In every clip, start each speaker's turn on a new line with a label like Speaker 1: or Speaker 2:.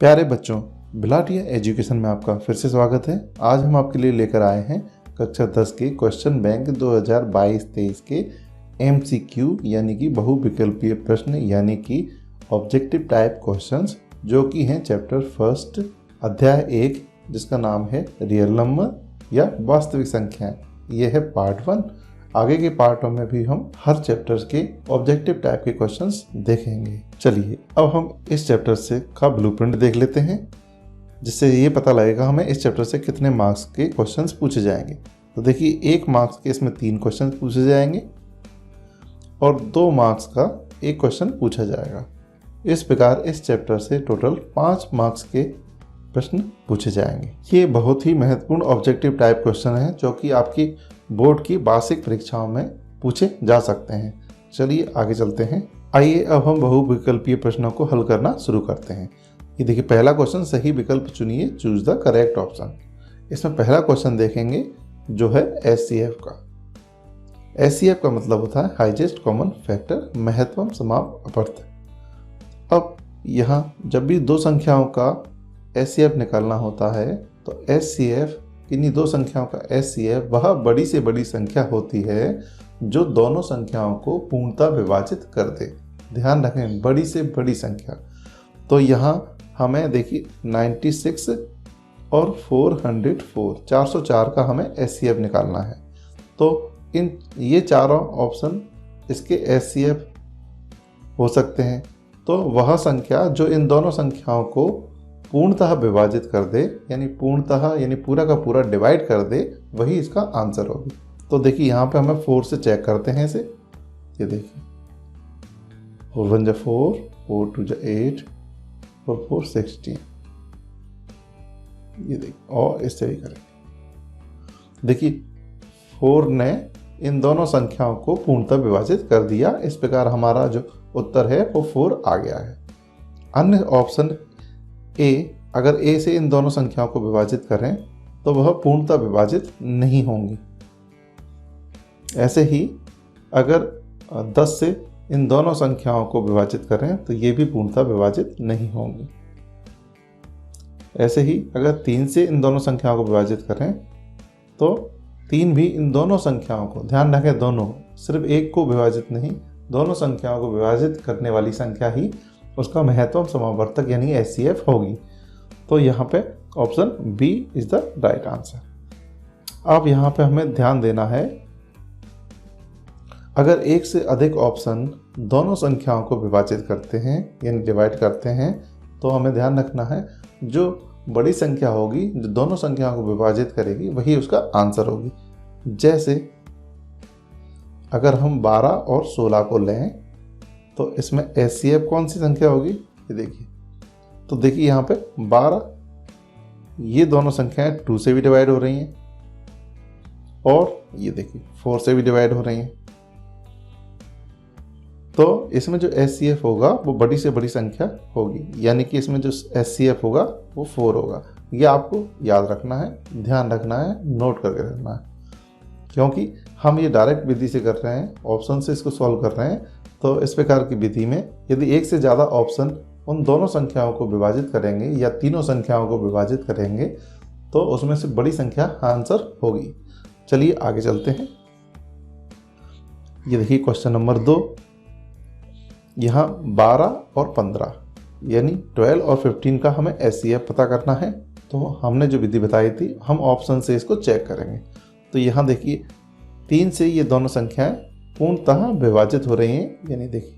Speaker 1: प्यारे बच्चों, बिलाटिया एजुकेशन में आपका फिर से स्वागत है। आज हम आपके लिए लेकर आए हैं कक्षा 10 के क्वेश्चन बैंक 2022-23 के MCQ यानी कि बहुविकल्पीय प्रश्न यानी कि ऑब्जेक्टिव टाइप क्वेश्चंस, जो कि हैं चैप्टर फर्स्ट अध्याय 1, जिसका नाम है रियल नंबर या वास्तविक संख्याएं। यह है पार्ट 1। आगे के पार्टों में भी हम हर चैप्टर के ऑब्जेक्टिव टाइप के क्वेश्चंस देखेंगे। चलिए अब हम इस चैप्टर से का ब्लूप्रिंट देख लेते हैं, जिससे ये पता लगेगा हमें इस चैप्टर से कितने मार्क्स के क्वेश्चंस पूछे जाएंगे। तो देखिए, 1 मार्क्स के इसमें 3 क्वेश्चन पूछे जाएंगे और 2 मार्क्स का 1 क्वेश्चन पूछा जाएगा। इस प्रकार इस चैप्टर से टोटल 5 मार्क्स के प्रश्न पूछे जाएंगे। ये बहुत ही महत्वपूर्ण ऑब्जेक्टिव टाइप क्वेश्चन है, जो कि आपकी बोर्ड की वार्षिक परीक्षाओं में पूछे जा सकते हैं। चलिए आगे चलते हैं। आइए अब हम बहुविकल्पीय प्रश्नों को हल करना शुरू करते हैं। ये देखिए, पहला क्वेश्चन, सही विकल्प चुनिए, चूज द करेक्ट ऑप्शन। इसमें पहला क्वेश्चन देखेंगे जो है SCF का। SCF का मतलब होता है हाईएस्ट कॉमन फैक्टर, महत्तम समाप्त अपवर्त। अब यहाँ जब भी 2 संख्याओं का SCF निकालना होता है तो SCF, किन्हीं 2 संख्याओं का SCF वह बड़ी से बड़ी संख्या होती है जो दोनों संख्याओं को पूर्णतः विभाजित कर दे। ध्यान रखें, बड़ी से बड़ी संख्या। तो यहाँ हमें देखिए 96 और 404, 404 का हमें SCF निकालना है। तो ये चारों ऑप्शन इसके SCF हो सकते हैं। तो वह संख्या जो इन दोनों संख्याओं को पूर्णतः विभाजित कर दे, यानी पूर्णतः यानी पूरा का पूरा डिवाइड कर दे, वही इसका आंसर होगी। तो देखिए, यहाँ पे हमें 4 से चेक करते हैं इसे। ये देखिए, 4 1 4, 4 2 8 और 4 16। ये देखिए, और इससे भी करेंगे। देखिए, 4 ने इन दोनों संख्याओं को पूर्णतः विभाजित कर दिया। इस प्रकार हमारा जो उत्तर है वो 4 आ गया है। अन्य ऑप्शन A, अगर A से इन दोनों संख्याओं को विभाजित करें तो वह पूर्णतः विभाजित नहीं होंगी। ऐसे ही अगर 10 से इन दोनों संख्याओं को विभाजित करें तो ये भी पूर्णतः विभाजित नहीं होंगी। ऐसे ही अगर 3 से इन दोनों संख्याओं को विभाजित करें तो 3 भी इन दोनों संख्याओं को, ध्यान रखें दोनों, सिर्फ एक को विभाजित नहीं, दोनों संख्याओं को विभाजित करने वाली संख्या ही उसका महत्तम समावर्तक यानी SCF होगी। तो यहाँ पे option B is the right answer. अब यहाँ पे हमें ध्यान देना है, अगर एक से अधिक ऑप्शन दोनों संख्याओं को विभाजित करते हैं यानी डिवाइड करते हैं, तो हमें ध्यान रखना है जो बड़ी संख्या होगी, जो दोनों संख्याओं को विभाजित करेगी, वही उसका आंसर होगी। जैसे अगर हम 12 और 16 को लें तो इसमें SCF कौन सी संख्या होगी, ये देखिए। तो देखिए, यहाँ पे 12, ये दोनों संख्याएं 2 से भी डिवाइड हो रही हैं और ये देखिए 4 से भी डिवाइड हो रही हैं। तो इसमें जो SCF होगा वो बड़ी से बड़ी संख्या होगी, यानी कि इसमें जो SCF होगा वो 4 होगा। ये आपको याद रखना है, ध्यान रखना है, नोट करके रखना है, क्योंकि हम ये डायरेक्ट विधि से कर रहे हैं, ऑप्शन से इसको सॉल्व कर रहे हैं। तो इस प्रकार की विधि में यदि एक से ज़्यादा ऑप्शन उन दोनों संख्याओं को विभाजित करेंगे या तीनों संख्याओं को विभाजित करेंगे तो उसमें से बड़ी संख्या आंसर होगी। चलिए आगे चलते हैं। ये देखिए क्वेश्चन नंबर 2। यहाँ 12 और 15 यानी 12 और 15 का हमें SCF पता करना है। तो हमने जो विधि बताई थी, हम ऑप्शन से इसको चेक करेंगे। तो यहाँ देखिए, 3 से ये दोनों संख्याएं पूर्णतः विभाजित हो रही हैं, यानी देखिए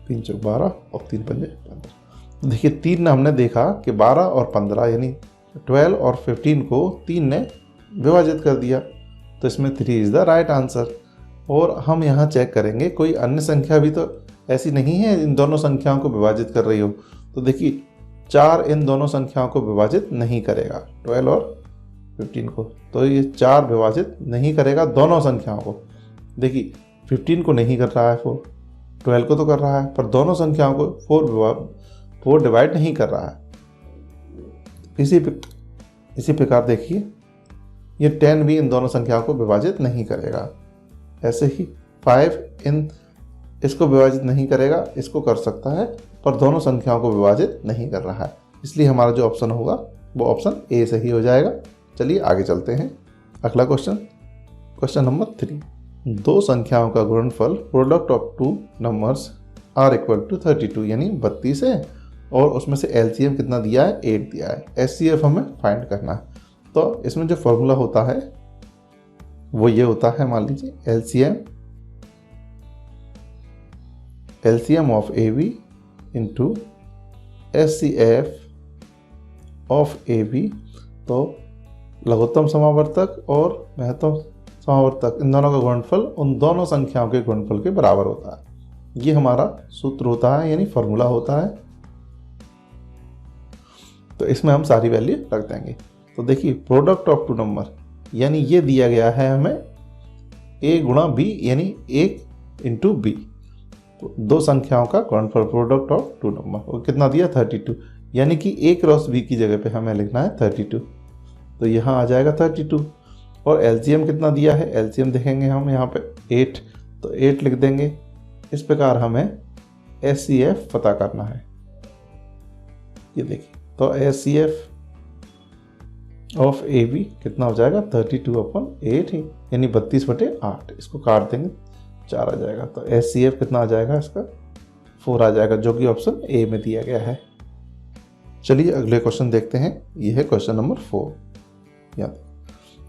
Speaker 1: 3 चौक 12 और 3 पंजे 15। देखिए, 3 ने हमने देखा कि 12 और 15 यानी 12 और 15 को 3 ने विभाजित कर दिया। तो इसमें 3 इज द राइट आंसर। और हम यहाँ चेक करेंगे कोई अन्य संख्या भी तो ऐसी नहीं है इन दोनों संख्याओं को विभाजित कर रही हो। तो देखिए, 4 इन दोनों संख्याओं को विभाजित नहीं करेगा, 12 और 15 को। तो ये 4 विभाजित नहीं करेगा दोनों संख्याओं को। देखिए, 15 को नहीं कर रहा है 4, 12 को तो कर रहा है, पर दोनों संख्याओं को 4 डिवाइड नहीं कर रहा है। इसी प्रकार देखिए, ये 10 भी इन दोनों संख्याओं को विभाजित नहीं करेगा। ऐसे ही 5 इन इसको विभाजित नहीं करेगा, इसको कर सकता है, पर दोनों संख्याओं को विभाजित नहीं कर रहा है, इसलिए हमारा जो ऑप्शन होगा वो ऑप्शन ए सही हो जाएगा। चलिए आगे चलते हैं। अगला क्वेश्चन, क्वेश्चन नंबर 3। दो संख्याओं का गुणनफल product of two numbers are equal to 32 यानी 32 है, और उसमें से एलसीएम कितना दिया है, 8 दिया है। एचसीएफ हमें फाइंड करना है। तो इसमें जो फॉर्मूला होता है वो ये होता है, मान लीजिए LCM of A B into HCF of A B. तो लघुत्तम समावर्तक और महत्तम समावर्तक इन दोनों का गुणनफल उन दोनों संख्याओं के गुणनफल के बराबर होता है। ये हमारा सूत्र होता है, यानी फॉर्मूला होता है। तो इसमें हम सारी वैल्यू रख देंगे। तो देखिए प्रोडक्ट ऑफ टू नंबर, यानी ये दिया गया है हमें a गुणा b यानी 1 इंटू बी। तो दो संख्याओं का गुणनफल प्रोडक्ट ऑफ टू नंबर, और कितना दिया 32, यानी कि a क्रॉस b की जगह पे हमें लिखना है 32। तो यहाँ आ जाएगा 32। और एलसीएम कितना दिया है, एलसीएम देखेंगे हम यहाँ पे 8, तो 8 लिख देंगे। इस प्रकार हमें एचसीएफ पता करना है। ये देखिए, तो एचसीएफ ऑफ ए बी कितना हो जाएगा 32/8 ही, यानी 32/8। इसको काट देंगे 4 आ जाएगा। तो एचसीएफ कितना आ जाएगा, इसका 4 आ जाएगा, जो कि ऑप्शन ए में दिया गया है। चलिए अगले क्वेश्चन देखते हैं। यह है क्वेश्चन नंबर 4।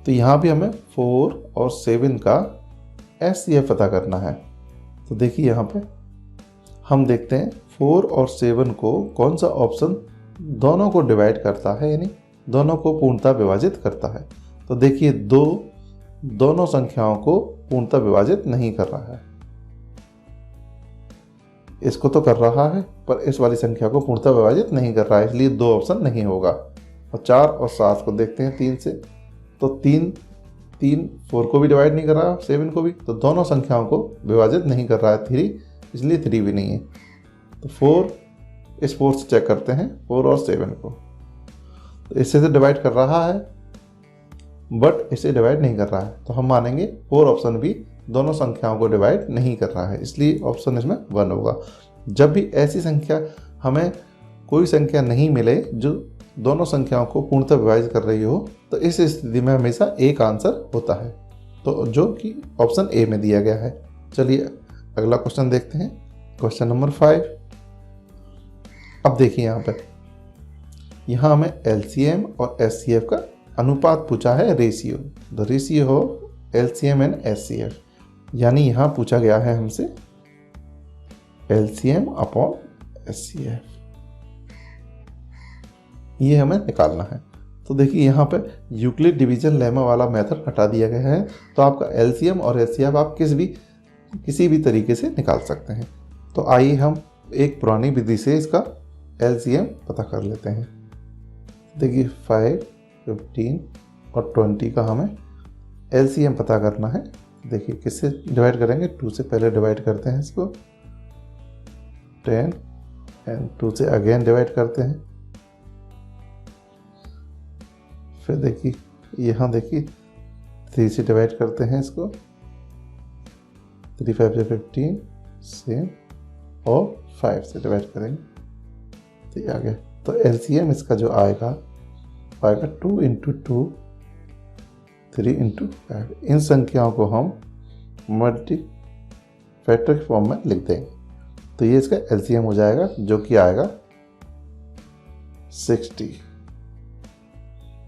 Speaker 1: तो यहाँ भी हमें 4 और 7 का एचसीएफ पता करना है। तो देखिए यहाँ पे हम देखते हैं 4 और 7 को कौन सा ऑप्शन दोनों को डिवाइड करता है, यानी दोनों को पूर्णतः विभाजित करता है। तो देखिए दोनों संख्याओं को पूर्णतः विभाजित नहीं कर रहा है। इसको तो कर रहा है, पर इस वाली संख्या को पूर्णतः विभाजित नहीं कर रहा है, इसलिए 2 ऑप्शन नहीं होगा। और 4 और 7 को देखते हैं 3 से। तो 3 4 को भी डिवाइड नहीं कर रहा है, 7 को भी, तो दोनों संख्याओं को विभाजित नहीं कर रहा है 3, इसलिए 3 भी नहीं है। तो 4, इस 4 से चेक करते हैं 4 और 7 को। तो इससे तो डिवाइड कर रहा है, बट इसे डिवाइड नहीं कर रहा है, तो हम मानेंगे 4 ऑप्शन भी दोनों संख्याओं को डिवाइड नहीं कर रहा है, इसलिए ऑप्शन इसमें 1 होगा। जब भी ऐसी संख्या हमें कोई संख्या नहीं मिले जो दोनों संख्याओं को पूर्णतः विभाजित कर रही हो, तो इस स्थिति में हमेशा एक आंसर होता है, तो जो कि ऑप्शन ए में दिया गया है। चलिए अगला क्वेश्चन देखते हैं, क्वेश्चन नंबर 5। अब देखिए यहाँ हमें एलसीएम और एचसीएफ का अनुपात पूछा है, ratio, the ratio of LCM and HCF, यानी यहाँ पूछा गया है हमसे एलसीएम अपॉन एचसीएफ, ये हमें निकालना है। तो देखिए यहाँ पे यूक्लिड डिवीजन लेमा वाला मेथड हटा दिया गया है, तो आपका एलसीएम और एचसीएफ आप किसी भी तरीके से निकाल सकते हैं। तो आइए हम एक पुरानी विधि से इसका एलसीएम पता कर लेते हैं। देखिए 5, 15 और 20 का हमें एलसीएम पता करना है। देखिए किससे डिवाइड करेंगे, 2 से पहले डिवाइड करते हैं इसको, 10 एंड 2 से अगेन डिवाइड करते हैं। फिर देखिए यहाँ देखिए 3 से डिवाइड करते हैं इसको, 3 5 से 15 सेम, और 5 से डिवाइड करेंगे, तो ये आ गया। तो एलसीएम इसका जो आएगा 2 इंटू 2, 3 इंटू 5। इन संख्याओं को हम मल्टी फैक्टर के फॉर्म में लिख देंगे, तो ये इसका एलसीएम हो जाएगा, जो कि आएगा 60।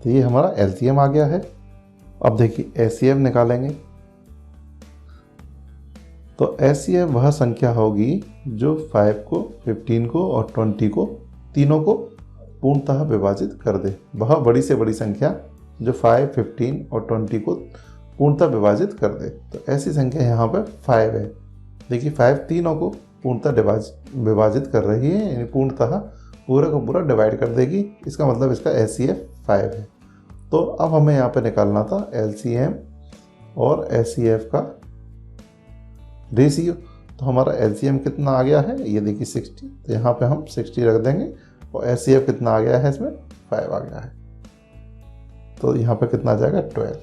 Speaker 1: तो ये हमारा एलसीएम आ गया है। अब देखिए एचसीएफ निकालेंगे। तो एचसीएफ वह संख्या होगी जो 5 को, 15 को और 20 को, तीनों को पूर्णतः विभाजित कर दे। वह बड़ी से बड़ी संख्या जो 5, 15 और 20 को पूर्णतः विभाजित कर दे। तो ऐसी संख्या यहाँ पर 5 है। देखिए 5 तीनों को पूर्णतः विभाजित कर रही है, यानी पूर्णतः पूरा का पूरा डिवाइड कर देगी। इसका मतलब इसका एचसीएफ 5 है। तो अब हमें यहाँ पे निकालना था एलसीएम और एचसीएफ का रेशियो। तो हमारा एलसीएम कितना आ गया है, ये देखिए 60, तो यहाँ पे हम 60 रख देंगे। और एचसीएफ कितना आ गया है, इसमें 5 आ गया है, तो यहाँ पे कितना आ जाएगा 12।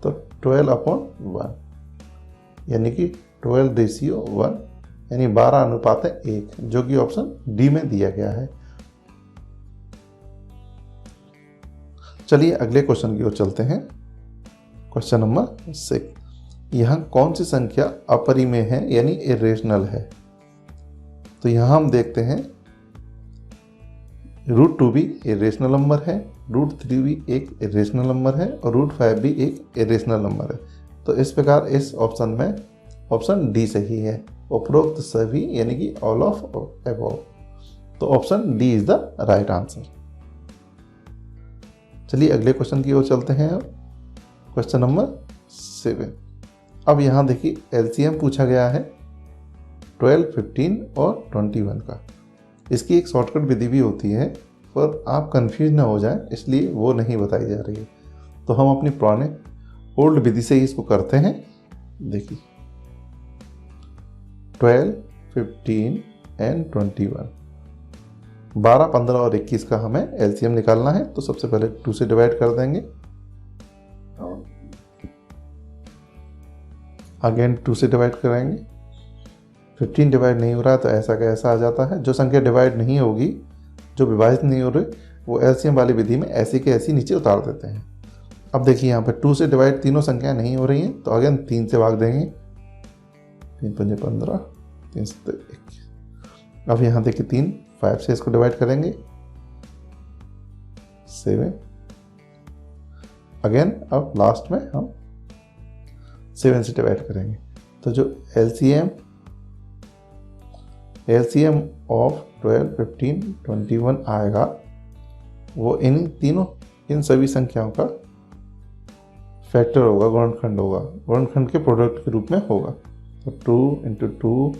Speaker 1: तो 12/1, यानी कि 12 रेशियो 1 यानी 12:1, जो कि ऑप्शन डी में दिया गया है। चलिए अगले क्वेश्चन की ओर चलते हैं। क्वेश्चन नंबर 6, यहाँ कौन सी संख्या अपरिमेय है यानी इरेशनल है? तो यहाँ हम देखते हैं √2 भी इरेशनल नंबर है, √3 भी एक इरेशनल नंबर है और √5 भी एक इरेशनल नंबर है। तो इस प्रकार इस ऑप्शन में ऑप्शन डी सही है, उपरोक्त सभी यानी कि ऑल ऑफ अबव। तो option D is the right answer. चलिए अगले क्वेश्चन की ओर चलते हैं। Question number 7। अब यहाँ देखिए एलसीएम पूछा गया है 12, 15 और 21 का। इसकी एक शॉर्टकट विधि भी होती है, पर आप कंफ्यूज ना हो जाएं इसलिए वो नहीं बताई जा रही है। तो हम अपनी पुराने ओल्ड विधि से ही इसको करते हैं। देखिए 12, 15 एंड 21, 12, 15 और 21 का हमें एलसीएम निकालना है। तो सबसे पहले 2 से डिवाइड कर देंगे, अगेन 2 से डिवाइड करेंगे। 15 डिवाइड नहीं हो रहा है तो ऐसा का ऐसा आ जाता है। जो संख्या डिवाइड नहीं होगी, जो विभाजित नहीं हो रही, वो एलसीएम वाली विधि में ऐसी के ऐसी नीचे उतार देते हैं। अब देखिए यहाँ पे 2 से डिवाइड तीनों संख्याएं नहीं हो रही हैं, तो अगेन 3 से भाग देंगे। 3 पंजे 15, 3 7 21। अब यहाँ देखिए 3, 5 से इसको डिवाइड करेंगे, 7। अगेन अब लास्ट में हम 7 से डिवाइड करेंगे। तो जो एलसीएम ऑफ 12, 15, 21 आएगा वो इन सभी संख्याओं का फैक्टर होगा, गुणनखंड होगा, गुणनखंड के प्रोडक्ट के रूप में होगा। तो 2 × 2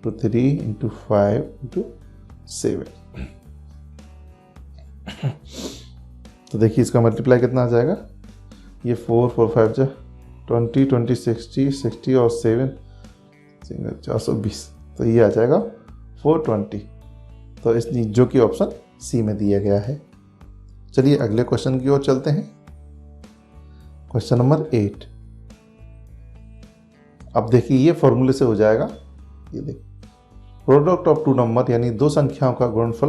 Speaker 1: × 3 × 5 × 7। तो देखिए इसका मल्टीप्लाई कितना आ जाएगा, ये 4, 4, 5 जा 20, 20, 60, 60 और 7 420। तो ये आ जाएगा 420। तो इस जो कि ऑप्शन सी में दिया गया है। चलिए अगले क्वेश्चन की ओर चलते हैं। Question number 8। अब देखिए ये फॉर्मूले से हो जाएगा। ये देखिए प्रोडक्ट ऑफ 2 नंबर यानी 2 संख्याओं का गुणनफल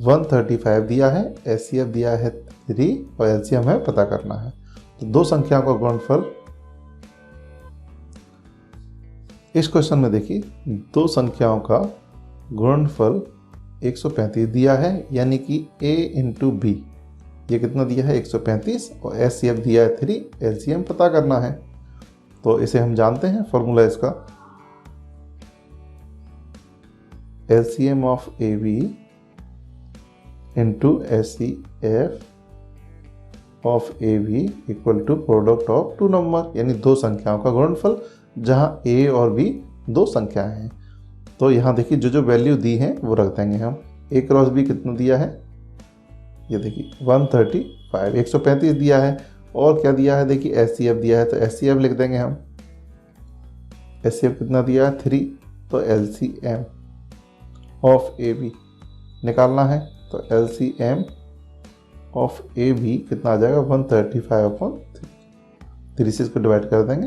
Speaker 1: 135 दिया है, एचसीएफ दिया है 3 और एलसीएम है पता करना है। तो 2 संख्याओं का गुणनफल, इस क्वेश्चन में देखिए 2 संख्याओं का गुणनफल 135 दिया है, यानी कि a × b, ये कितना दिया है 135 और एचसीएफ दिया है 3, एलसीएम पता करना है। तो इसे हम जानते हैं फॉर्मूला इसका, LCM of AB × HCF of AB equal to product of 2 number, यानी 2 संख्याओं का गुणनफल जहां A और B 2 संख्याएं हैं। तो यहाँ देखिए जो वैल्यू दी है वो रख देंगे हम। A × B कितना दिया है, ये देखिए 135, 135 दिया है, और क्या दिया है देखिए एचसीएफ दिया है, तो एचसीएफ लिख देंगे हम। एचसीएफ कितना दिया है 3, तो एलसीएम ऑफ AB निकालना है। तो एलसीएम ऑफ AB कितना आ जाएगा 135/3, 3 से इसको डिवाइड कर देंगे,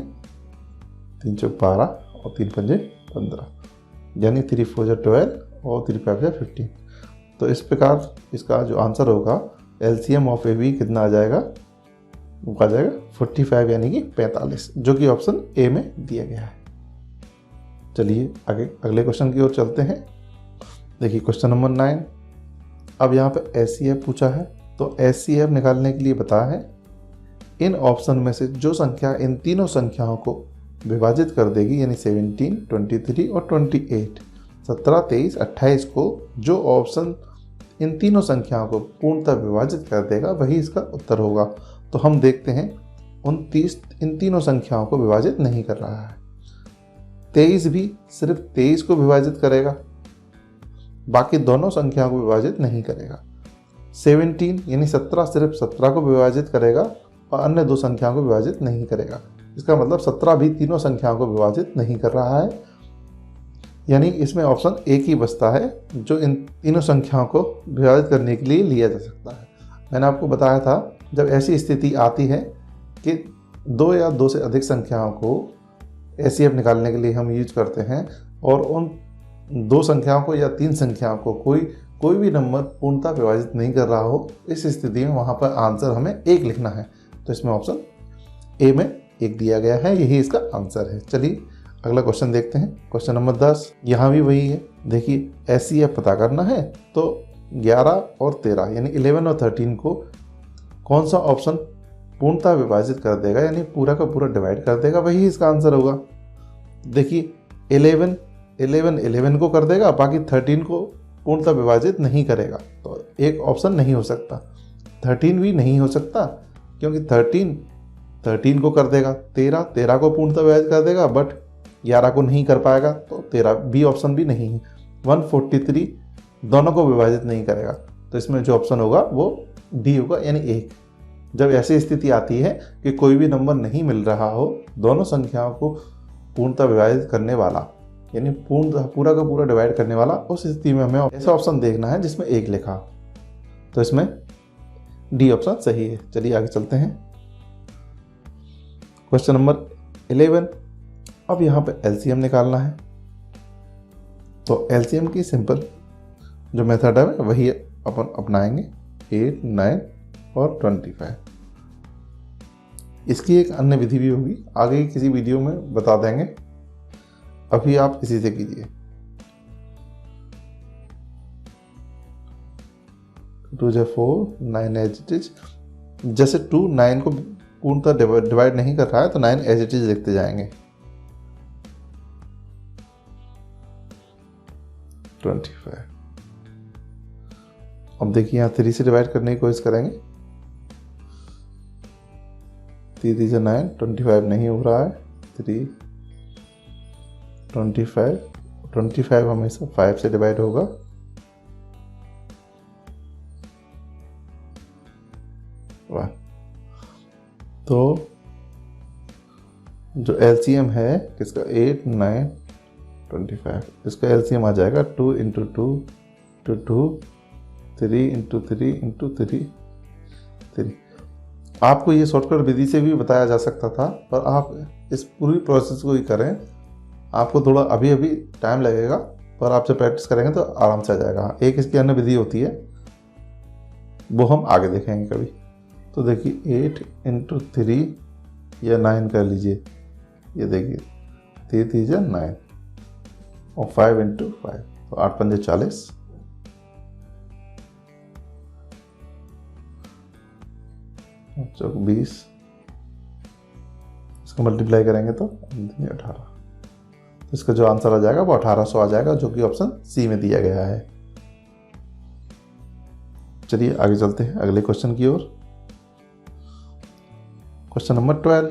Speaker 1: 3 × 12 और 3 × 5 = 15, यानी 3 × 4 = 12 और 3 × 5 = 15। तो इस प्रकार इसका जो आंसर होगा एलसीएम ऑफ AB कितना आ जाएगा, वो आ जाएगा 45 यानी कि 45, जो कि ऑप्शन ए में दिया गया है। चलिए आगे अगले क्वेश्चन की ओर चलते हैं। देखिए क्वेश्चन नंबर 9। अब यहाँ पे एचसीएफ पूछा है, तो एचसीएफ निकालने के लिए बताया है इन ऑप्शन में से जो संख्या इन तीनों संख्याओं को विभाजित कर देगी, यानी 17, 23 और 28, 17, 23, 28 को जो ऑप्शन इन तीनों संख्याओं को पूर्णतः विभाजित कर देगा वही इसका उत्तर होगा। तो हम देखते हैं 29 इन तीनों संख्याओं को विभाजित नहीं कर रहा है, 23 भी सिर्फ 23 को विभाजित करेगा, बाकी दोनों संख्याओं को विभाजित नहीं करेगा। 17 यानी 17 सिर्फ 17 को विभाजित करेगा और अन्य 2 संख्याओं को विभाजित नहीं करेगा। इसका मतलब 17 भी तीनों संख्याओं को विभाजित नहीं कर रहा है, यानी इसमें ऑप्शन एक ही बचता है जो इन तीनों संख्याओं को विभाजित करने के लिए लिया जा सकता है। मैंने आपको बताया था जब ऐसी स्थिति आती है कि 2 या 2 से अधिक संख्याओं को एचसीएफ निकालने के लिए हम यूज करते हैं, और उन दो संख्याओं को या तीन संख्याओं को कोई भी नंबर पूर्णतः विभाजित नहीं कर रहा हो, इस स्थिति में वहाँ पर आंसर हमें 1 लिखना है। तो इसमें ऑप्शन ए में 1 दिया गया है, यही इसका आंसर है। चलिए अगला क्वेश्चन देखते हैं। क्वेश्चन नंबर 10, यहाँ भी वही है। देखिए SCF पता करना है तो 11 और 13 यानी 11 और 13 को कौन सा ऑप्शन पूर्णतः विभाजित कर देगा, यानी पूरा का पूरा डिवाइड कर देगा, वही इसका आंसर होगा। देखिए 11 को कर देगा, बाकी 13 को पूर्णतः विभाजित नहीं करेगा, तो एक ऑप्शन नहीं हो सकता। 13 भी नहीं हो सकता क्योंकि 13 को कर देगा, 13 को पूर्णतः विभाजित कर देगा, बट 11 को नहीं कर पाएगा, तो 13 बी ऑप्शन भी नहीं है। 143 दोनों को विभाजित नहीं करेगा, तो इसमें जो ऑप्शन होगा वो डी होगा, यानी 1। जब ऐसी स्थिति आती है कि कोई भी नंबर नहीं मिल रहा हो, दोनों संख्याओं को पूर्णतः विभाजित करने वाला, यानी पूरा का पूरा डिवाइड करने वाला, उस स्थिति में हमें ऐसा ऑप्शन देखना है जिसमें 1 लिखा, तो इसमें डी ऑप्शन सही है। चलिए आगे चलते हैं। क्वेश्चन नंबर 11, अब यहाँ पे एलसीएम निकालना है। तो एलसीएम की सिंपल जो मेथड है वही अपन अपनाएंगे, 8, 9 और 25। इसकी एक अन्य विधि भी होगी, आगे किसी वीडियो में बता देंगे, अभी आप इसी से कीजिए। 2 × 4, 9 एज इट इज। जैसे 2 9 को पूर्णतः डिवाइड नहीं कर रहा है, तो 9 एज इट इज लिखते जाएंगे। 25। अब देखिए यहाँ 3 से डिवाइड करने की कोशिश करेंगे। 3 × 9, 25 नहीं हो रहा है। 3, 25 हमेशा 5 से डिवाइड होगा। वाह, तो जो एलसीएम है किसका, 8, 9, 25, इसका एलसीएम आ जाएगा 2 × 2 × 2, 3 × 3 × 3। आपको ये शॉर्टकट विधि से भी बताया जा सकता था, पर आप इस पूरी प्रोसेस को ही करें। आपको थोड़ा अभी टाइम लगेगा, पर आप जब प्रैक्टिस करेंगे तो आराम से आ जाएगा। एक इसकी अन्य विधि होती है, वो हम आगे देखेंगे कभी। तो देखिए 8 × 3 या 9 कर लीजिए, ये देखिए 3 3 × 9 और 5 × 5, तो 8 5 40, 20, इसको मल्टीप्लाई करेंगे तो 18। इसका जो आंसर आ जाएगा वो 1800 आ जाएगा, जो कि ऑप्शन सी में दिया गया है। चलिए आगे चलते हैं अगले क्वेश्चन की ओर। क्वेश्चन नंबर 12,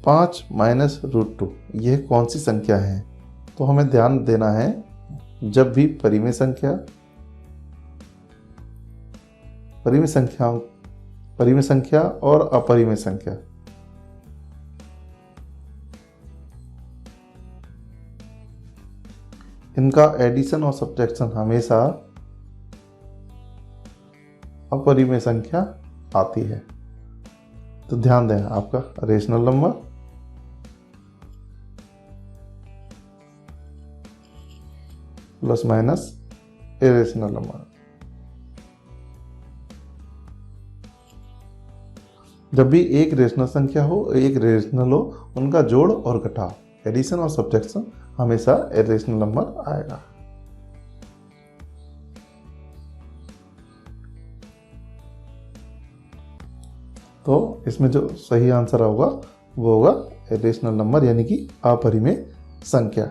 Speaker 1: 5 - √2 यह कौन सी संख्या है? तो हमें ध्यान देना है, जब भी परिमेय संख्या और अपरिमेय संख्या, इनका एडिशन और सब्ट्रैक्शन हमेशा अपरिमेय संख्या आती है। तो ध्यान दें, आपका rational number plus minus irrational number. जब भी एक रेशनल संख्या हो, एक रेशनल हो, उनका जोड़ और घटाव, एडिशन और सब्ट्रैक्शन हमेशा इरेशनल नंबर आएगा। तो इसमें जो सही आंसर होगा वो होगा इरेशनल नंबर, यानी कि अपरिमेय संख्या।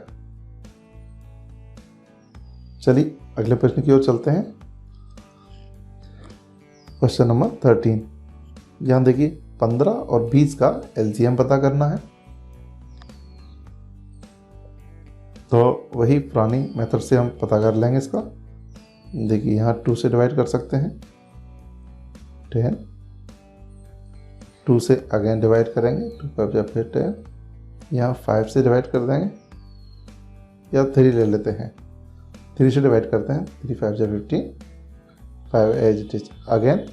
Speaker 1: चलिए अगले प्रश्न की ओर चलते हैं। क्वेश्चन नंबर 13, यहाँ देखिए 15 और 20 का एलसीएम पता करना है। तो वही पुरानी मेथड से हम पता कर लेंगे इसका। देखिए यहाँ 2 से डिवाइड कर सकते हैं, 10, 2 से अगेन डिवाइड करेंगे, 2 5 फिर 10, यहाँ 5 से डिवाइड कर देंगे, या 3 ले लेते हैं, 3 से डिवाइड करते हैं, 3 5 15, 5 एज इट इज अगेन,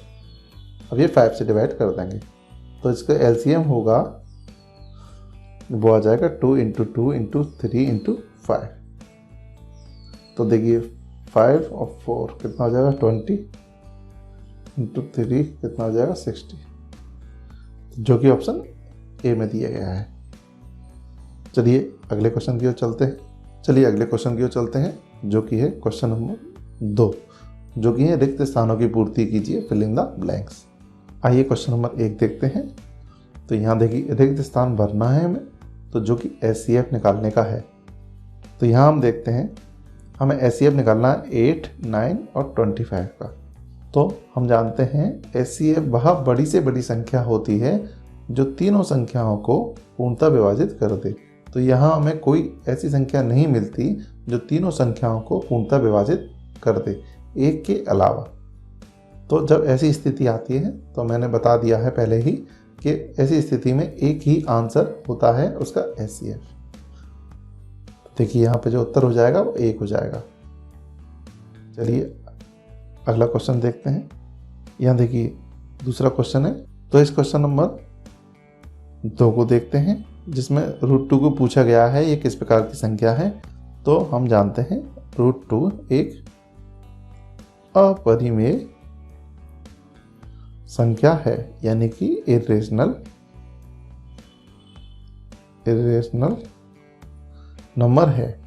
Speaker 1: अब ये 5 से डिवाइड कर देंगे। तो इसका एलसीएम होगा, वो आ जाएगा 2 × 2 × 3 × 5। तो देखिए 5 और 4 कितना हो जाएगा 20 इंटू 3 कितना हो जाएगा 60, जो कि ऑप्शन ए में दिया गया है। चलिए अगले क्वेश्चन की ओर चलते हैं, जो कि है क्वेश्चन नंबर 2, जो कि है रिक्त स्थानों की पूर्ति कीजिए, फिल इन द ब्लैंक्स। आइए क्वेश्चन नंबर 1 देखते हैं। तो यहाँ देखिए रिक्त स्थान भरना है हमें, तो जो कि SCF निकालने का है। तो यहाँ हम देखते हैं हमें SCF निकालना है 8, 9 और 25 का। तो हम जानते हैं SCF वह बड़ी से बड़ी संख्या होती है जो तीनों संख्याओं को पूर्णतः विभाजित कर दे। तो यहाँ हमें कोई ऐसी संख्या नहीं मिलती जो तीनों संख्याओं को पूर्णतः विभाजित कर दे, एक के अलावा। तो जब ऐसी स्थिति आती है तो मैंने बता दिया है पहले ही कि ऐसी स्थिति में एक ही आंसर होता है उसका SCF। देखिए यहाँ पे जो उत्तर हो जाएगा वो 1 हो जाएगा। चलिए अगला क्वेश्चन देखते हैं। यहाँ देखिए दूसरा क्वेश्चन है, तो इस क्वेश्चन नंबर 2 को देखते हैं, जिसमें √2 को पूछा गया है ये किस प्रकार की संख्या है। तो हम जानते हैं √2 एक अपरिमेय संख्या है, यानी कि इरेशनल नंबर है।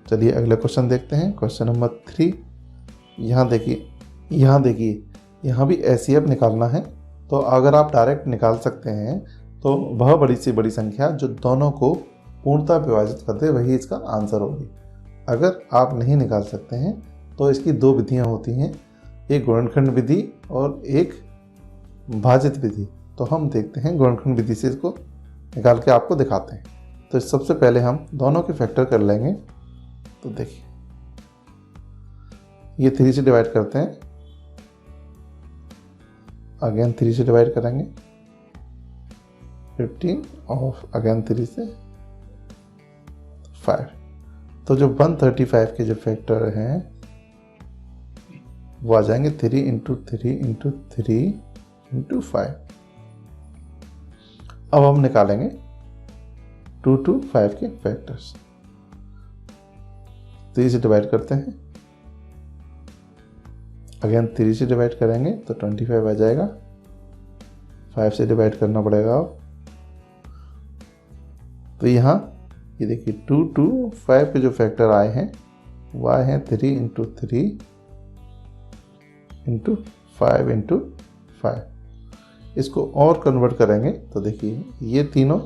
Speaker 1: चलिए अगला क्वेश्चन देखते हैं, क्वेश्चन नंबर 3। यहाँ देखिए यहाँ भी SCF निकालना है। तो अगर आप डायरेक्ट निकाल सकते हैं तो वह बड़ी से बड़ी संख्या जो दोनों को पूर्णतः विभाजित कर दे वही इसका आंसर होगी। अगर आप नहीं निकाल सकते हैं तो इसकी 2 विधियाँ होती हैं, एक गुणनखंड विधि और एक भाजित विधि। तो हम देखते हैं गुणनखंड विधि से इसको निकाल के आपको दिखाते हैं। तो सबसे पहले हम दोनों के फैक्टर कर लेंगे। तो देखिए ये 3 से डिवाइड करते हैं, अगेन 3 से डिवाइड करेंगे, 15 और अगेन 3 से 5। तो जो 135 के जो फैक्टर हैं वो आ जाएंगे 3 इंटू 3 इंटू 3 इंटू 5। अब हम निकालेंगे 2 to 5 के फैक्टर्स। 3 से डिवाइड करते हैं, अगेन 3 से डिवाइड करेंगे तो 25 आ जाएगा। 5 से डिवाइड करना पड़ेगा अब। तो यहाँ ये देखिए 2 to 5 के जो फैक्टर आए हैं वो आए हैं 3 इंटू 3 इंटू 5 इंटू 5। इसको और कन्वर्ट करेंगे तो देखिए ये तीनों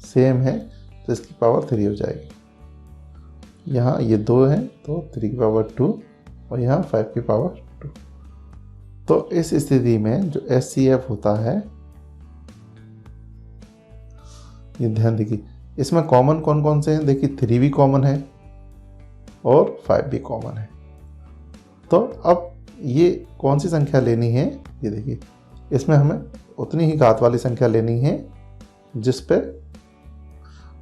Speaker 1: सेम है तो इसकी पावर 3 हो जाएगी। यहाँ ये 2 हैं तो 3 की पावर 2 और यहाँ 5 की पावर 2। तो इस स्थिति में जो SCF होता है, ये ध्यान देखिए इसमें कॉमन कौन कौन से हैं। देखिए 3 भी कॉमन है और 5 भी कॉमन है। तो अब ये कौन सी संख्या लेनी है, ये देखिए इसमें हमें उतनी ही घात वाली संख्या लेनी है जिस पे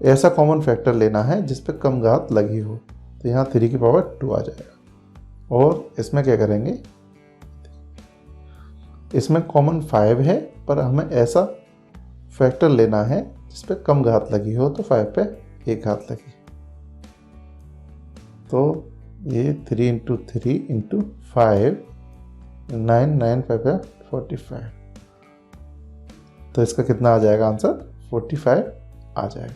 Speaker 1: ऐसा कॉमन फैक्टर लेना है जिस पे कम घात लगी हो। तो यहाँ 3 की पावर 2 आ जाएगा। और इसमें क्या करेंगे, इसमें कॉमन 5 है पर हमें ऐसा फैक्टर लेना है जिस पे कम घात लगी हो, तो 5 पे 1 घात लगी। तो ये 3 इंटू 3 इंटू 5 9 9 5 45। तो इसका कितना आ जाएगा आंसर 45 आ जाएगा।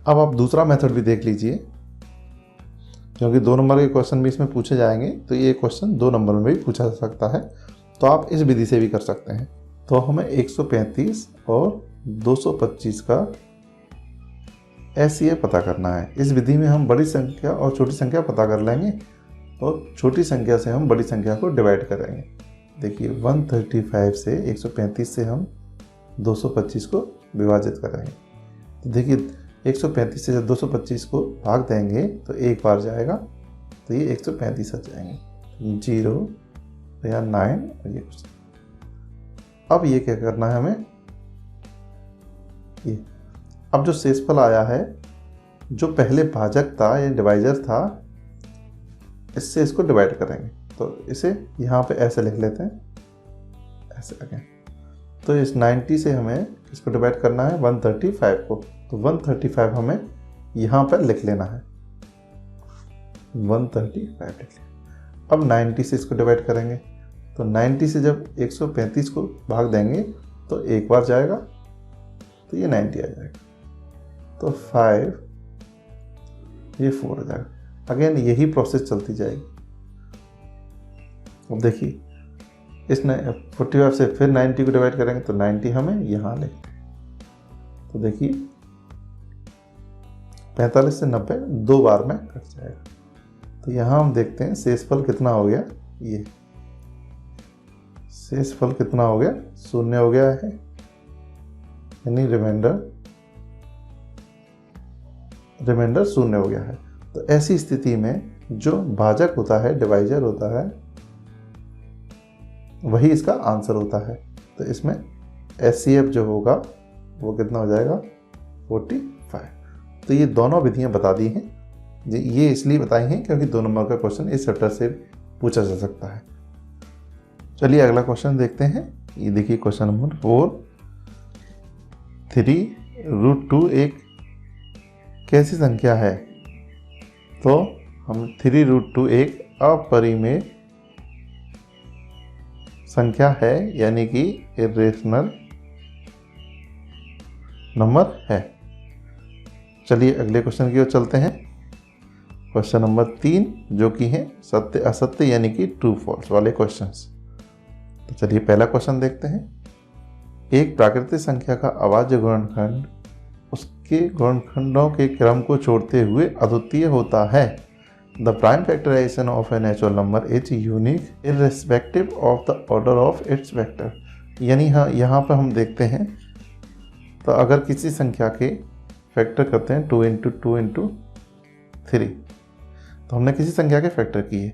Speaker 1: अब आप दूसरा मेथड भी देख लीजिए, क्योंकि 2 नंबर के क्वेश्चन भी इसमें पूछे जाएंगे तो ये क्वेश्चन 2 नंबर में भी पूछा जा सकता है। तो आप इस विधि से भी कर सकते हैं। तो हमें 135 और 225 का SCF पता करना है। इस विधि में हम बड़ी संख्या और छोटी संख्या पता कर लेंगे और छोटी संख्या से हम बड़ी संख्या को डिवाइड करेंगे। देखिए 135 से 135 से हम 225 को विभाजित करेंगे। तो देखिए 135 से जब 225 को भाग देंगे तो एक बार जाएगा, तो ये 135 आ जाएंगे। 0 या 9 और ये कुछ। अब ये क्या करना है हमें, ये अब जो शेषफल आया है, जो पहले भाजक था या डिवाइजर था, इससे इसको डिवाइड करेंगे। तो इसे यहाँ पे ऐसे लिख लेते हैं, ऐसे अगेन। तो इस 90 से हमें इसको डिवाइड करना है 135 को, तो 135 हमें यहाँ पर लिख लेना है, 135 लिख लिया। अब 90 से इसको डिवाइड करेंगे, तो 90 से जब 135 को भाग देंगे तो एक बार जाएगा, तो ये 90 आ जाएगा, तो 5 ये 4 हो जाएगा। अगेन यही प्रोसेस चलती जाएगी। अब देखिए इस 45 से फिर 90 को डिवाइड करेंगे तो 90 हमें यहाँ ले, तो देखिए 45 से 90 2 बार में कट जाएगा। तो यहाँ हम देखते हैं शेषफल कितना हो गया, ये शेषफल कितना हो गया, 0 हो गया है, यानी रिमाइंडर 0 हो गया है। तो ऐसी स्थिति में जो भाजक होता है, डिवाइजर होता है, वही इसका आंसर होता है। तो इसमें HCF जो होगा वो कितना हो जाएगा, 45। तो ये दोनों विधियां बता दी हैं, ये इसलिए बताई हैं क्योंकि 2 नंबर का क्वेश्चन इस चैप्टर से पूछा जा सकता है। चलिए अगला क्वेश्चन देखते हैं। ये देखिए क्वेश्चन नंबर 4, 3√2 एक कैसी संख्या है? तो हम 3√2 एक अपरिमेय संख्या है, यानी कि इरेशनल नंबर है। चलिए अगले क्वेश्चन की ओर चलते हैं। क्वेश्चन नंबर 3 जो कि है सत्य असत्य यानी कि ट्रू फॉल्स वाले क्वेश्चंस। तो चलिए पहला क्वेश्चन देखते हैं। एक प्राकृतिक संख्या का अभाज्य गुणनखंड उसके गुणनखंडों के क्रम को छोड़ते हुए अद्वितीय होता है। The prime factorization of a natural number is unique irrespective of the order of its vector. यानी यहाँ पर हम देखते हैं, तो अगर किसी संख्या के फैक्टर करते हैं 2 × 2 × 3, तो हमने किसी संख्या के फैक्टर किए,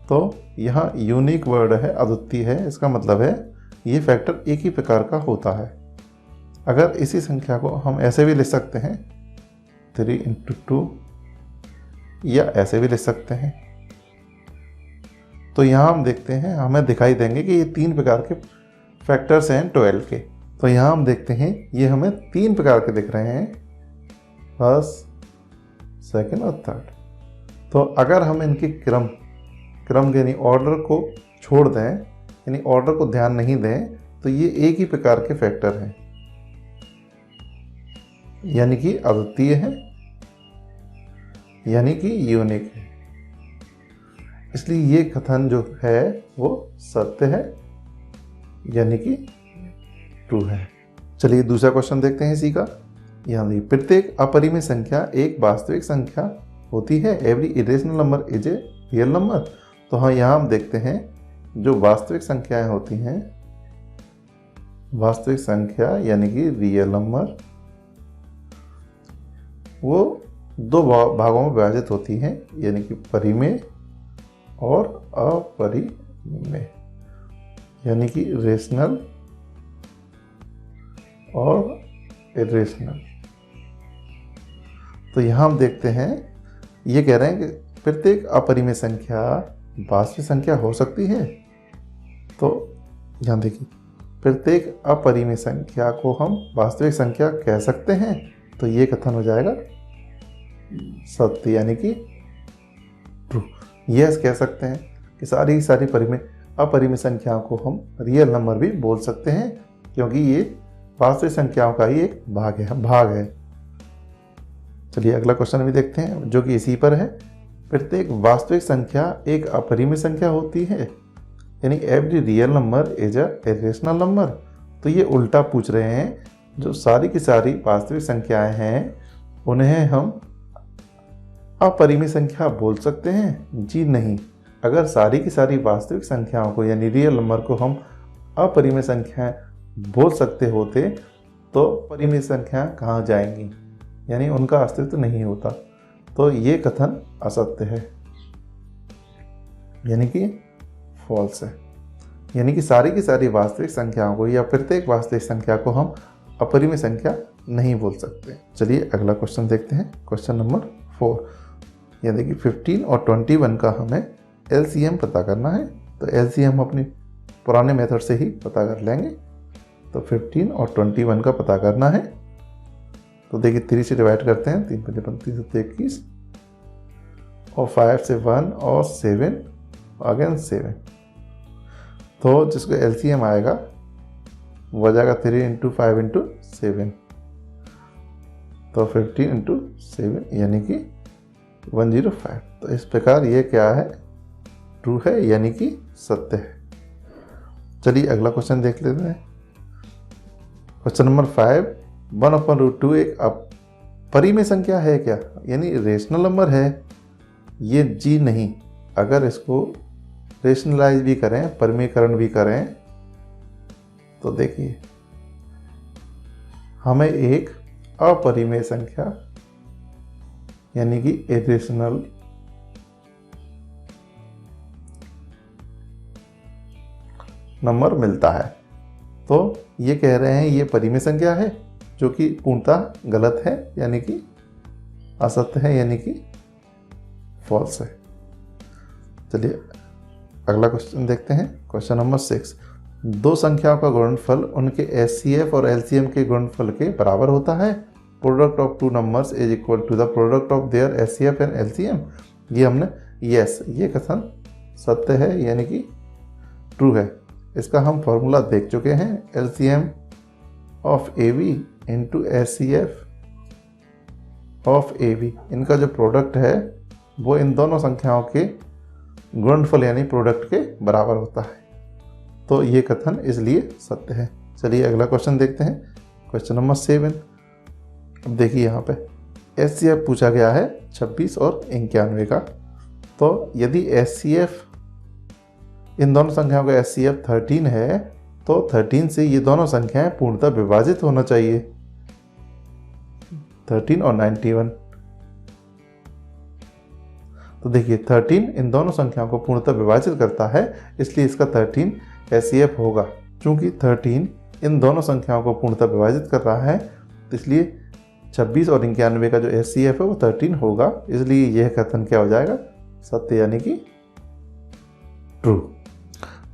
Speaker 1: तो यहाँ यूनिक वर्ड है, अद्वितीय है। इसका मतलब है ये फैक्टर एक ही प्रकार का होता है। अगर इसी संख्या को हम ऐसे भी लिख सकते हैं 3 × 2, या ऐसे भी लिख सकते हैं। तो यहाँ हम देखते हैं, हमें दिखाई देंगे कि ये 3 प्रकार के फैक्टर्स हैं 12 के। तो यहाँ हम देखते हैं ये हमें 3 प्रकार के दिख रहे हैं, फर्स्ट, सेकंड और थर्ड। तो अगर हम इनके क्रम यानी ऑर्डर को छोड़ दें, यानी ऑर्डर को ध्यान नहीं दें, तो ये एक ही प्रकार के फैक्टर हैं, यानी कि अद्वितीय है, यानी कि यूनिक है। इसलिए ये कथन जो है वो सत्य है, यानी कि ट्रू है। चलिए दूसरा क्वेश्चन देखते हैं इसी का। यहाँ देखिए, प्रत्येक अपरिमेय संख्या एक वास्तविक संख्या होती है। Every irrational number is a real number. तो हाँ, यहाँ हम देखते हैं जो वास्तविक संख्याएं होती हैं, वास्तविक संख्या यानी कि रियल नंबर, वो 2 भागों में विभाजित होती हैं, यानी कि परिमेय और अपरिमेय, यानी कि रेशनल और इरेशनल। तो यहाँ हम देखते हैं, ये कह रहे हैं कि प्रत्येक अपरिमेय संख्या वास्तविक संख्या हो सकती है। तो यहाँ देखिए, प्रत्येक अपरिमेय संख्या को हम वास्तविक संख्या कह सकते हैं। तो ये कथन हो जाएगा सत्य, यानी कि ट्रू। यस कह सकते हैं कि सारी अपरिमेय संख्याओं को हम रियल नंबर भी बोल सकते हैं, क्योंकि ये वास्तविक संख्याओं का ही एक भाग है। चलिए अगला क्वेश्चन भी देखते हैं, जो कि इसी पर है। प्रत्येक वास्तविक संख्या एक अपरिमेय संख्या होती है, यानी every real number is a irrational number. तो ये उल्टा पूछ रहे हैं, जो सारी की सारी वास्तविक संख्याएं हैं उन्हें हम अपरिमेय संख्या बोल सकते हैं? जी नहीं। अगर सारी की सारी वास्तविक संख्याओं को यानी रियल नंबर को हम अपरिमेय संख्याएं बोल सकते होते तो परिमेय संख्या कहाँ जाएंगी, यानी उनका अस्तित्व नहीं होता। तो ये कथन असत्य है, यानी कि फॉल्स है। यानी कि सारी की सारी वास्तविक संख्याओं को या प्रत्येक वास्तविक संख्या को हम अपरिमेय संख्या नहीं बोल सकते। चलिए अगला क्वेश्चन देखते हैं, क्वेश्चन नंबर 4। यानी कि 15 और 21 का हमें LCM पता करना है। तो LCM अपनी पुराने मेथड से ही पता कर लेंगे। तो 15 और 21 का पता करना है। तो देखिए 3 से डिवाइड करते हैं, 3 पंजे 35 से 21 और 5 से 1 और 7 अगेन 7। तो जिसको एलसीएम आएगा वो आ जाएगा 3 इंटू 5 इंटू 7, तो 15 इंटू 7 यानी कि 105। तो इस प्रकार ये क्या है, ट्रू है यानी कि सत्य है। चलिए अगला क्वेश्चन देख लेते हैं। क्वेश्चन नंबर 5, 1/√2 एक परिमेय संख्या है क्या, यानी रेशनल नंबर है। ये जी नहीं, अगर इसको रेशनलाइज भी करें, परिमेयकरण भी करें, तो देखिए हमें एक अपरिमेय संख्या यानी कि इरेशनल नंबर मिलता है। तो ये कह रहे हैं ये परिमेय संख्या है, जो कि पूर्णतः गलत है, यानी कि असत्य है, यानी कि फॉल्स है। चलिए अगला क्वेश्चन देखते हैं। क्वेश्चन नंबर 6, दो संख्याओं का गुणनफल उनके एचसीएफ और एलसीएम के गुणनफल के बराबर होता है। Product of two numbers is equal to the product of their HCF and LCM. ये हमने यस, ये कथन सत्य है यानी कि ट्रू है। इसका हम फॉर्मूला देख चुके हैं, LCM of A B into HCF of A B. इनका जो प्रोडक्ट है वो इन दोनों संख्याओं के गुणनफल यानी प्रोडक्ट के बराबर होता है। तो ये कथन इसलिए सत्य है। चलिए अगला क्वेश्चन देखते हैं। Question number 7। अब देखिए यहाँ पे एचसीएफ पूछा गया है 26 और 91 का। तो यदि एचसीएफ, इन दोनों संख्याओं का एचसीएफ 13 है, तो 13 से ये दोनों संख्याएं पूर्णतः विभाजित होना चाहिए, 13 और 91। तो देखिए 13 इन दोनों संख्याओं को पूर्णतः विभाजित करता है, इसलिए इसका 13 एचसीएफ होगा। चूंकि 13 इन दोनों संख्याओं को पूर्णतः विभाजित कर रहा है, तो इसलिए 26 और 91 का जो एचसीएफ है वो 13 होगा। इसलिए यह कथन क्या हो जाएगा, सत्य यानी कि ट्रू।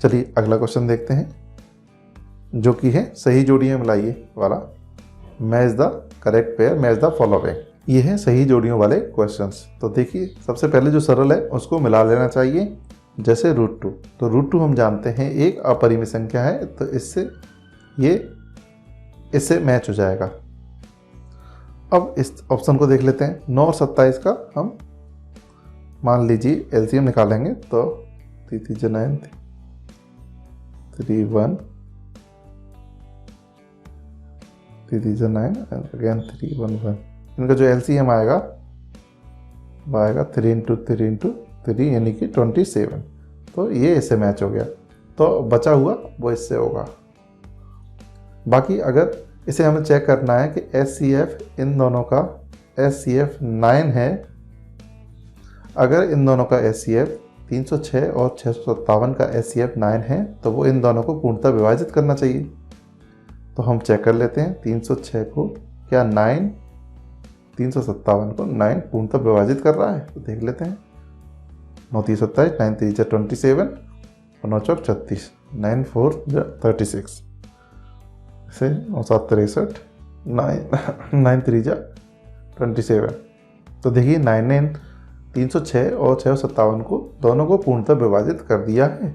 Speaker 1: चलिए अगला क्वेश्चन देखते हैं, जो कि है सही जोड़ियां मिलाइए वाला। Match the correct pair, match the following. ये है सही जोड़ियों वाले क्वेश्चंस। तो देखिए सबसे पहले जो सरल है उसको मिला लेना चाहिए, जैसे √2। तो √2 हम जानते हैं एक अपरिमेय संख्या है, तो इससे मैच हो जाएगा। अब इस ऑप्शन को देख लेते हैं। 9 और 27 का हम मान लीजिए एलसीएम निकालेंगे, तो 3 3 9 3 1 3 3 9 अगेन 3 1 1। इनका जो एलसीएम आएगा वो आएगा 3 इंटू 3 इंटू 3 यानी कि 27। तो ये इससे मैच हो गया, तो बचा हुआ वो इससे होगा। बाकी अगर इसे हमें चेक करना है कि एचसीएफ, इन दोनों का एचसीएफ 9 है। अगर इन दोनों का एचसीएफ 306 और 657 का एचसीएफ 9 है, तो वो इन दोनों को पूर्णतः विभाजित करना चाहिए। तो हम चेक कर लेते हैं 306 को क्या 9, 357 को 9 पूर्णतः विभाजित कर रहा है, तो देख लेते हैं। 9 3 27, 9 3 27 और 9 4 36, 9 4 36 से 9 7 63, 9 3 27। तो देखिए 9 ने 306 और 657 को दोनों को पूर्णतः विभाजित कर दिया है,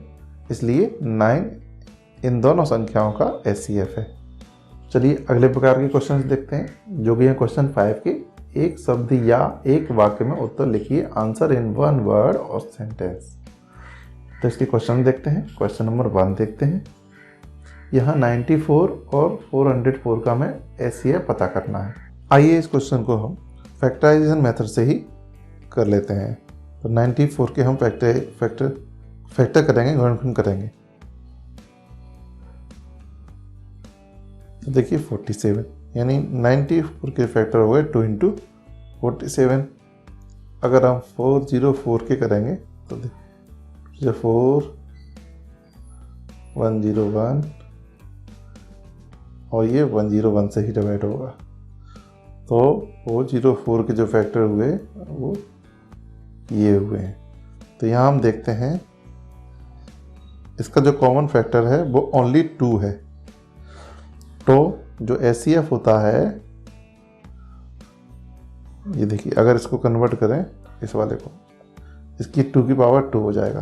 Speaker 1: इसलिए 9 इन दोनों संख्याओं का एचसीएफ है। चलिए अगले प्रकार के क्वेश्चन देखते हैं, जो भी है क्वेश्चन 5 के। एक शब्द या एक वाक्य में उत्तर लिखिए, आंसर इन 1 वर्ड और सेंटेंस। तो इसके क्वेश्चन देखते हैं। क्वेश्चन नंबर 1 देखते हैं। यहाँ 94 और 404 का हमें एचसीएफ पता करना है। आइए इस क्वेश्चन को हम फैक्टराइजेशन मेथड से ही कर लेते हैं। तो 94 के हम फैक्टर करेंगे, गुणनखंड करेंगे। तो देखिए 47 यानी 94 के फैक्टर हो गए 2 इंटू 47। अगर हम 404 के करेंगे तो देखिए 4 101 और ये 101 से ही डिवाइड होगा। तो 404 के जो फैक्टर हुए वो ये हुए हैं। तो यहाँ हम देखते हैं इसका जो कॉमन फैक्टर है वो ओनली 2 है। तो जो HCF होता है, ये देखिए अगर इसको कन्वर्ट करें इस वाले को, इसकी 2 की पावर 2 हो जाएगा।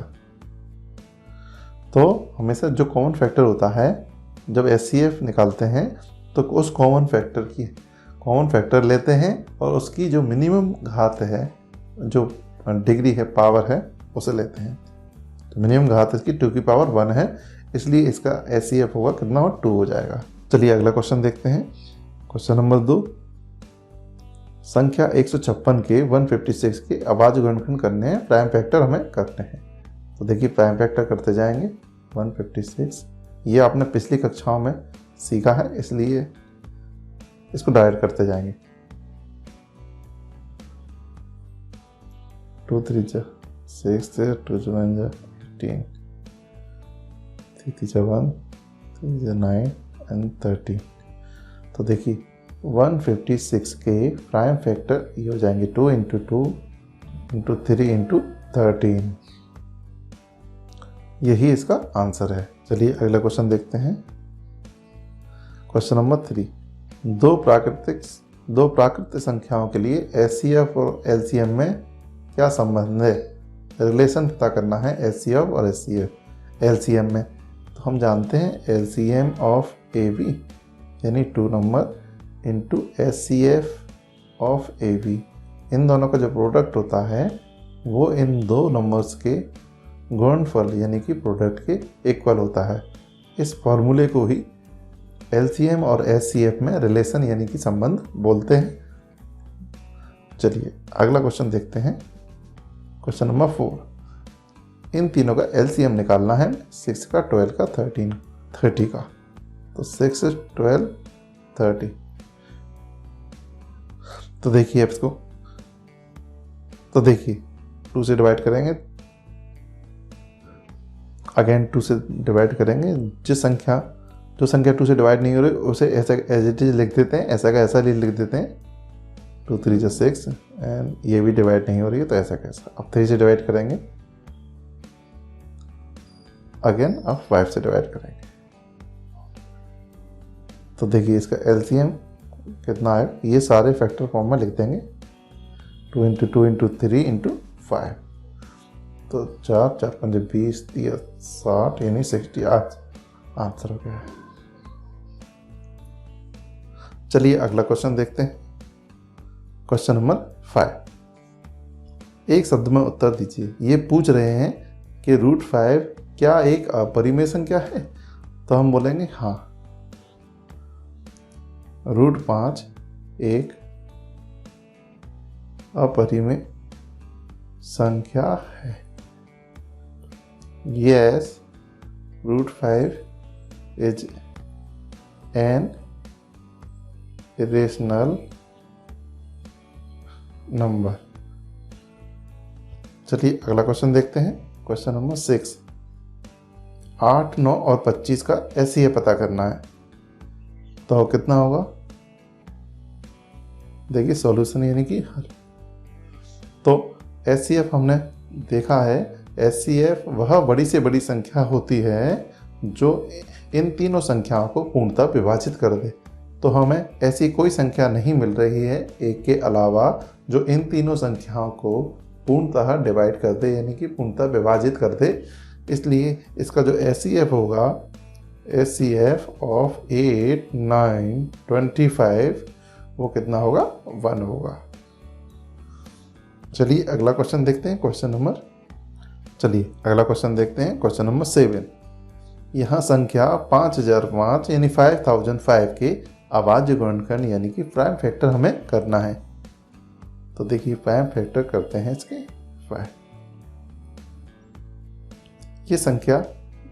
Speaker 1: तो हमेशा जो कॉमन फैक्टर होता है जब HCF निकालते हैं तो उस कॉमन फैक्टर लेते हैं और उसकी जो मिनिमम घात है, जो डिग्री है, पावर है, उसे लेते हैं। तो मिनिमम घात इसकी 2 की पावर 1 है, इसलिए इसका HCF होगा कितना हो, 2 हो जाएगा। चलिए अगला क्वेश्चन देखते हैं। क्वेश्चन नंबर 2, संख्या 156 के 156 के अभाज्य गुणनखंड करने हैं, प्राइम फैक्टर हमें करने हैं। तो देखिए प्राइम फैक्टर करते जाएंगे। 156 ये आपने पिछली कक्षाओं में सीखा है, इसलिए इसको डायरेक्ट करते जाएंगे। 2 3 जा 6 2 1 जा 18 3 जा 1 3 जा 9 एंड 13। तो देखिए 156 के प्राइम फैक्टर ये हो जाएंगे 2 × 2 × 3 × 13। यही इसका आंसर है। चलिए अगला क्वेश्चन देखते हैं। क्वेश्चन नंबर 3, दो प्राकृतिक संख्याओं के लिए HCF और LCM में क्या संबंध है? रिलेशन पता करना है HCF और LCM में। तो हम जानते हैं LCM ऑफ AB यानी 2 number into HCF of AB, इन दोनों का जो प्रोडक्ट होता है वो इन दो नंबर्स के गुणनफल यानी कि प्रोडक्ट के इक्वल होता है। इस फॉर्मूले को ही LCM और HCF में रिलेशन यानी कि संबंध बोलते हैं। चलिए अगला क्वेश्चन देखते हैं। क्वेश्चन नंबर 4, इन तीनों का LCM निकालना है, 6 का 12 का 30 का। तो 6 12 30। तो देखिए इसको, तो देखिए 2 से डिवाइड करेंगे, अगेन 2 से डिवाइड करेंगे। जो संख्या 2 से डिवाइड नहीं हो रही उसे ऐसा एज इट इज लिख देते हैं, ऐसा का ऐसा लिख देते हैं। 2 3 जा 6 एंड ये भी डिवाइड नहीं हो रही है तो ऐसा कैसा। अब 3 से डिवाइड करेंगे, अगेन अब 5 से डिवाइड करेंगे। तो देखिए इसका LCM कितना है, ये सारे फैक्टर फॉर्म में लिख देंगे। 2 × 2 × 3 × 5। तो 4 4 5 20 30 60 यानी 60 आंसर हो गया है। चलिए अगला क्वेश्चन देखते हैं। क्वेश्चन नंबर 5, एक शब्द में उत्तर दीजिए। ये पूछ रहे हैं कि √5 क्या एक अपरिमेय संख्या है? तो हम बोलेंगे हाँ, √5 एक अपरिमेय संख्या है। Yes, √5 is an irrational number। चलिए अगला क्वेश्चन देखते हैं। क्वेश्चन नंबर 6, 8 9 और 25 का HCF पता करना है। तो कितना होगा? देखिए सॉल्यूशन यानी कि हल। तो HCF हमने देखा है, HCF वह बड़ी से बड़ी संख्या होती है जो इन तीनों संख्याओं को पूर्णतः विभाजित कर दे। तो हमें ऐसी कोई संख्या नहीं मिल रही है एक के अलावा जो इन तीनों संख्याओं को पूर्णतः डिवाइड कर दे यानी कि पूर्णतः विभाजित कर दे। इसलिए इसका जो HCF होगा, HCF ऑफ 8 9 25 वो कितना होगा? 1 होगा। चलिए अगला क्वेश्चन देखते हैं। Question number 7। यहाँ संख्या 5005 यानी 5005 के अभाज्य गुणनखंड यानी कि प्राइम फैक्टर हमें करना है। तो देखिए प्राइम फैक्टर करते हैं इसके 5। ये संख्या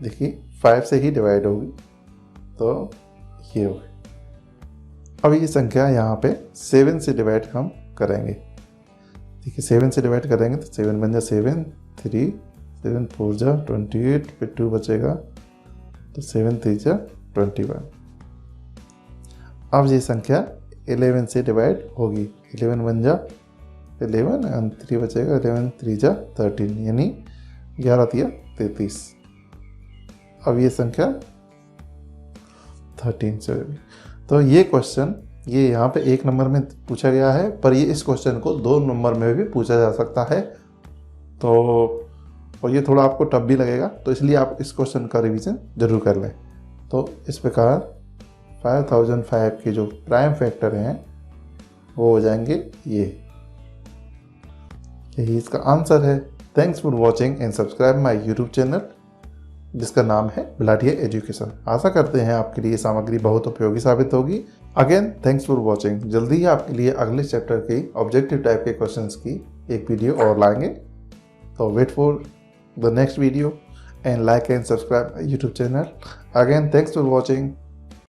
Speaker 1: देखिए 5 से ही डिवाइड होगी, तो ये होगी। अब ये संख्या यहाँ पे 7 से डिवाइड हम करेंगे। देखिए 7 से डिवाइड करेंगे तो 7 बन जा 7 3 7 4 जा 28, फिर 2 बचेगा तो 7 3 जा 21। अब ये संख्या 11 से डिवाइड होगी। 11 बन जा 11 एंड 3 बचेगा, 11 3 जा 13 यानी 11 3 33। अब ये संख्या 13 से भी। तो ये क्वेश्चन ये यहाँ पे 1 नंबर में पूछा गया है, पर ये इस क्वेश्चन को 2 नंबर में भी पूछा जा सकता है। तो और ये थोड़ा आपको टफ भी लगेगा, तो इसलिए आप इस क्वेश्चन का रिवीजन जरूर कर लें। तो इस प्रकार 5005 के जो प्राइम फैक्टर हैं वो हो जाएंगे ये, यही इसका आंसर है। Thanks for watching and subscribe my YouTube channel जिसका नाम है बिलाटिया एजुकेशन। आशा करते हैं आपके लिए सामग्री बहुत उपयोगी साबित होगी। Again thanks for watching. जल्दी ही आपके लिए अगले चैप्टर के ऑब्जेक्टिव टाइप के क्वेश्चंस की एक वीडियो और लाएंगे। तो wait for the next video and like and subscribe my YouTube channel. Again, thanks for watching.